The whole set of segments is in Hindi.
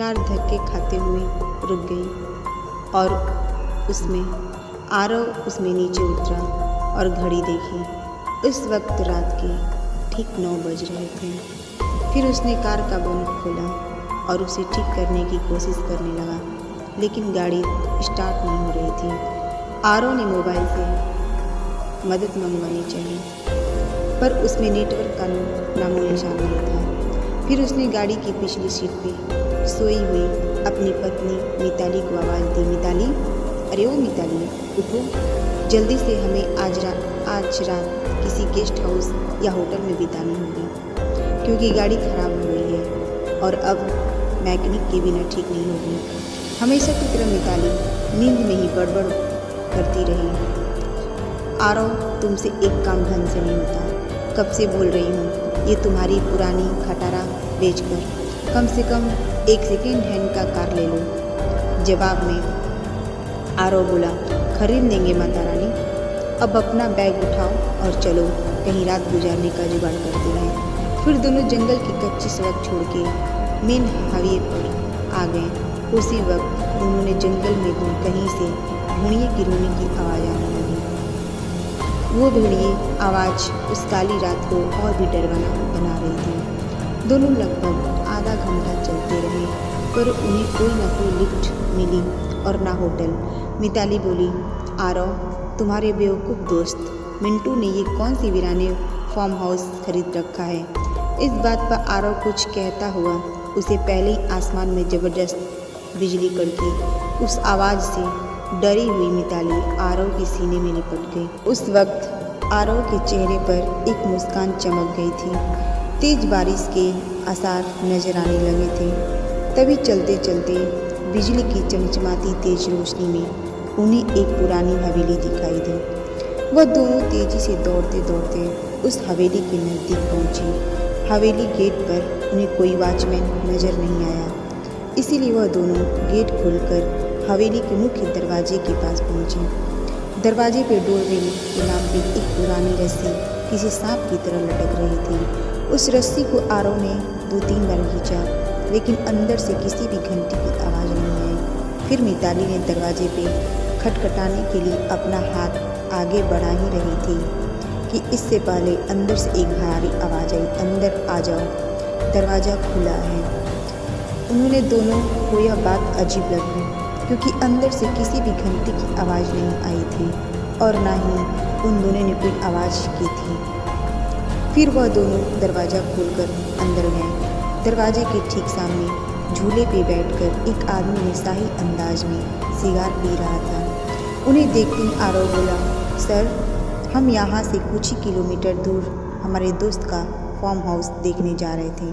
कार धक्के खाते हुए रुक गई और उसमें आरव उसमें नीचे उतरा और घड़ी देखी। उस वक्त रात के ठीक 9 बज रहे थे। फिर उसने कार का बोनट खोला और उसे ठीक करने की कोशिश करने लगा, लेकिन गाड़ी स्टार्ट नहीं हो रही थी। आरव ने मोबाइल से मदद मंगवानी चाहिए, पर उसमें नेटवर्क का नामो निशान नहीं था। फिर उसने गाड़ी की पिछली सीट पे सोई हुई अपनी पत्नी मिताली को आवाज़ दी, मिताली, अरे ओ मिताली, उठो जल्दी से, हमें आज रात किसी गेस्ट हाउस या होटल में बितानी होगी, क्योंकि गाड़ी ख़राब हो गई है और अब मैकेनिक के बिना ठीक नहीं होगी। हमेशा की तरह मिताली नींद में ही गड़बड़ करती रही। आरव, तुमसे एक काम ढंग से नहीं होता। कब से बोल रही हूँ, ये तुम्हारी पुरानी खटारा बेचकर कम से कम एक सेकेंड हैंड का कार ले लो। जवाब में आरव बोला, खरीद लेंगे माता रानी, अब अपना बैग उठाओ और चलो कहीं रात गुजारने का जुगाड़ करते हैं। फिर दोनों जंगल की कच्ची सड़क छोड़ के मेन हाईवे पर आ गए। उसी वक्त उन्होंने जंगल में कहीं से भेड़िए की रोने की आवाज़ आने लगी। वो भेड़िए आवाज़ उस काली रात को और भी डरवाना बना रही थी। दोनों लगभग आधा घंटा चलते रहे, पर उन्हें कोई ना कोई लिफ्ट मिली और ना होटल। मिताली बोली, आरव, तुम्हारे बेवकूफ़ दोस्त मिंटू ने ये कौन सी वीराने फार्म हाउस खरीद रखा है। इस बात पर आरव कुछ कहता हुआ उसे पहले ही आसमान में ज़बरदस्त बिजली कड़की। उस आवाज़ से डरी हुई मिताली आरव के सीने में लिपट गई। उस वक्त आरव के चेहरे पर एक मुस्कान चमक गई थी। तेज बारिश के आसार नजर आने लगे थे। तभी चलते चलते बिजली की चमचमाती तेज रोशनी में उन्हें एक पुरानी हवेली दिखाई दी। वह दोनों तेजी से दौड़ते दौड़ते उस हवेली के नज़दीक पहुंची। हवेली गेट पर उन्हें कोई वॉचमैन नजर नहीं आया, इसीलिए वह दोनों गेट खोलकर हवेली के मुख्य दरवाजे के पास पहुंचे। दरवाजे पर डोरबेल के नाम पे एक पुरानी रस्सी किसी सांप की तरह लटक रही थी। उस रस्सी को आरव ने 2-3 बार खींचा, लेकिन अंदर से किसी भी घंटी की आवाज़ नहीं आई। फिर मिताली ने दरवाजे पे खटखटाने के लिए अपना हाथ आगे बढ़ा ही रही थी कि इससे पहले अंदर से एक भारी आवाज़ आई, अंदर आ जाओ, दरवाज़ा खुला है। उन्होंने दोनों को यह बात अजीब लगी, क्योंकि अंदर से किसी भी घंटी की आवाज़ नहीं आई थी और ना ही उन दोनों ने कोई आवाज़ की थी। फिर वह दोनों दरवाज़ा खोलकर अंदर गए। दरवाजे के ठीक सामने झूले पे बैठकर एक आदमी ने शाही अंदाज में सिगार पी रहा था। उन्हें देखते ही आरव बोला, सर, हम यहाँ से कुछ ही किलोमीटर दूर हमारे दोस्त का फार्म हाउस देखने जा रहे थे,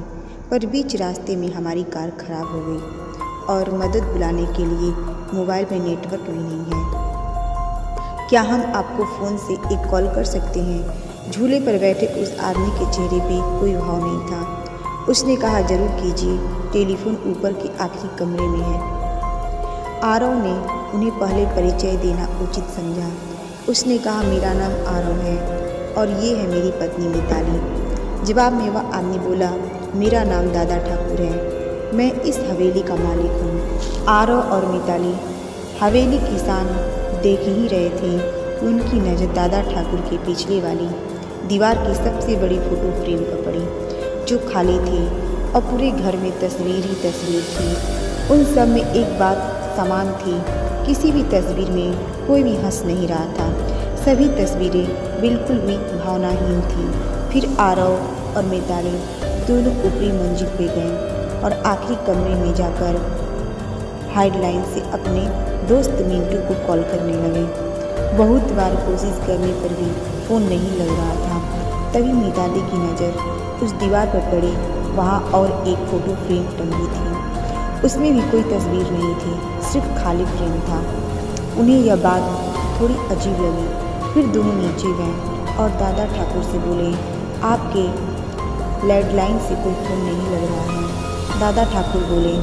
पर बीच रास्ते में हमारी कार खराब हो गई और मदद बुलाने के लिए मोबाइल में नेटवर्क भी नहीं है। क्या हम आपको फ़ोन से एक कॉल कर सकते हैं। झूले पर बैठे उस आदमी के चेहरे पे कोई भाव नहीं था। उसने कहा, ज़रूर कीजिए, टेलीफोन ऊपर के आखिरी कमरे में है। आरव ने उन्हें पहले परिचय देना उचित समझा। उसने कहा, मेरा नाम आरव है और ये है मेरी पत्नी मिताली। जवाब में वह आदमी बोला, मेरा नाम दादा ठाकुर है, मैं इस हवेली का मालिक हूँ। आरव और मिताली हवेली की शान देख ही रहे थे कि उनकी नज़र दादा ठाकुर के पिछले वाली दीवार की सबसे बड़ी फ़ोटो फ्रेम पर पड़ी, जो खाली थी और पूरे घर में तस्वीर ही तस्वीर थी। उन सब में एक बात समान थी, किसी भी तस्वीर में कोई भी हंस नहीं रहा था। सभी तस्वीरें बिल्कुल भी भावनाहीन थीं। फिर आरव और मिताली दोनों ऊपरी मंजिल पे गए और आखिरी कमरे में जाकर हेडलाइन से अपने दोस्त मिंटू को कॉल करने लगे। बहुत बार कोशिश करने पर भी फ़ोन नहीं लग रहा था। तभी मिताली की नज़र उस दीवार पर पड़ी। वहाँ और एक फ़ोटो फ्रेम टंगी थी, उसमें भी कोई तस्वीर नहीं थी, सिर्फ खाली फ्रेम था। उन्हें यह बात थोड़ी अजीब लगी। फिर दोनों नीचे गए और दादा ठाकुर से बोले, आपके लैंडलाइन से कोई फ़ोन नहीं लग रहा है। दादा ठाकुर बोले,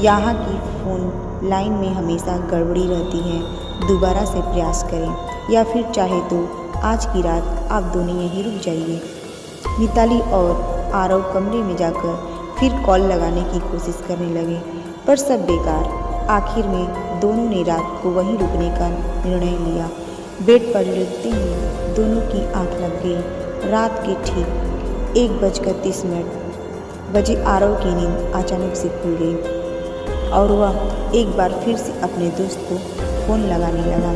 यहाँ की फ़ोन लाइन में हमेशा गड़बड़ी रहती है, दोबारा से प्रयास करें या फिर चाहे तो आज की रात आप दोनों यहीं रुक जाइए। मिताली और आरव कमरे में जाकर फिर कॉल लगाने की कोशिश करने लगे, पर सब बेकार। आखिर में दोनों ने रात को वहीं रुकने का निर्णय लिया। बेड पर लेटते ही दोनों की आंख लग गई। रात के ठीक 1:30 बजे आरव की नींद अचानक से खुल गई और वह एक बार फिर से अपने दोस्त को फ़ोन लगाने लगा,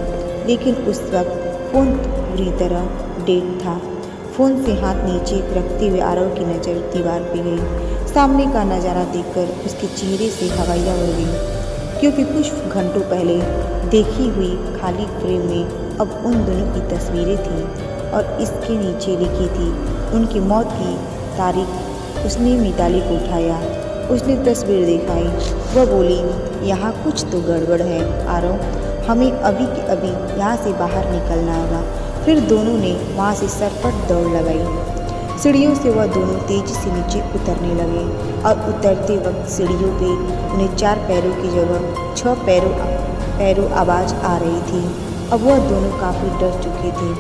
लेकिन उस वक्त फ़ोन पूरी तरह डेड था। फ़ोन से हाथ नीचे रखते हुए आरव की नज़र दीवार पे गई। सामने का नज़ारा देखकर उसके चेहरे से हवाइयाँ उड़ गईं, क्योंकि कुछ घंटों पहले देखी हुई खाली फ्रेम में अब उन दोनों की तस्वीरें थीं और इसके नीचे लिखी थी उनकी मौत की तारीख। उसने मिताली को उठाया। उसने तस्वीर दिखाई। वह बोली, यहाँ कुछ तो गड़बड़ है आरव, हमें अभी के अभी यहाँ से बाहर निकलना होगा। फिर दोनों ने वहाँ से सरपट दौड़ लगाई। सीढ़ियों से वह दोनों तेजी से नीचे उतरने लगे और उतरते वक्त सीढ़ियों पे उन्हें 4 पैरों की जगह 6 पैरों आवाज़ आ रही थी। अब वह दोनों काफ़ी डर चुके थे।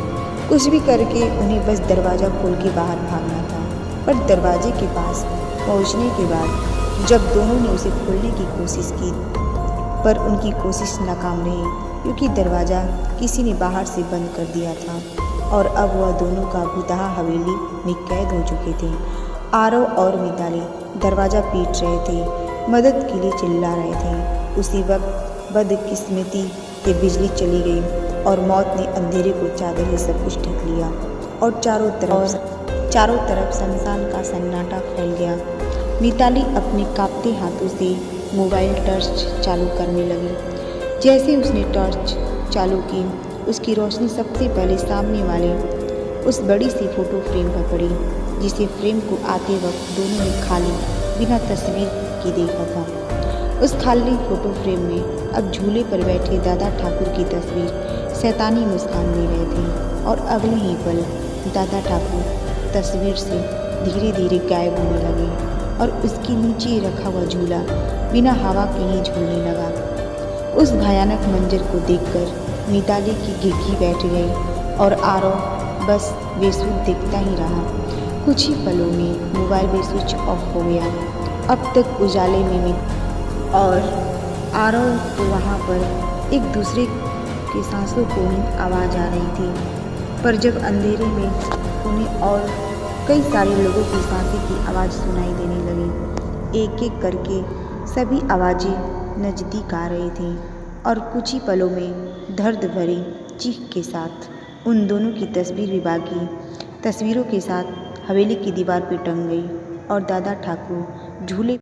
कुछ भी करके उन्हें बस दरवाज़ा खोल के बाहर भागना था। पर दरवाजे के पास पहुंचने के बाद जब दोनों ने उसे खोलने की कोशिश की, पर उनकी कोशिश नाकाम रही, क्योंकि दरवाज़ा किसी ने बाहर से बंद कर दिया था और अब वह दोनों का भूतहा हवेली में कैद हो चुके थे। आरव और मिताली दरवाज़ा पीट रहे थे, मदद के लिए चिल्ला रहे थे। उसी वक्त बदकिस्मती से बिजली चली गई और मौत ने अंधेरे को चादर से सब कुछ ढक लिया और चारों तरफ शमशान का सन्नाटा फैल गया। मिताली अपने कांपते हाथों से मोबाइल टॉर्च चालू करने लगी। जैसे उसने टॉर्च चालू की, उसकी रोशनी सबसे पहले सामने वाले उस बड़ी सी फोटो फ्रेम पर पड़ी, जिसे फ्रेम को आते वक्त दोनों ने खाली बिना तस्वीर के देखा था। उस खाली फोटो फ्रेम में अब झूले पर बैठे दादा ठाकुर की तस्वीर शैतानी मुस्कान दे रहे थे और अगले ही पल दादा ठाकुर तस्वीर से धीरे धीरे गायब होने लगे और उसके नीचे रखा हुआ झूला बिना हवा के ही झूलने लगा। उस भयानक मंजर को देखकर मिताली की गिड़गी बैठ गई और आरव बस बेसुध देखता ही रहा। कुछ ही पलों में मोबाइल भी स्विच ऑफ हो गया। अब तक उजाले में और आरव को वहाँ पर एक दूसरे के सांसों को ही आवाज़ आ रही थी, पर जब अंधेरे में उन्हें और कई सारे लोगों की सांसें की आवाज़ सुनाई देने लगी। एक एक करके सभी आवाज़ें नज़दीक आ रही थीं और कुछ ही पलों में दर्द भरी चीख के साथ उन दोनों की तस्वीर भी बाकी तस्वीरों के साथ हवेली की दीवार पर टंग गई और दादा ठाकुर झूले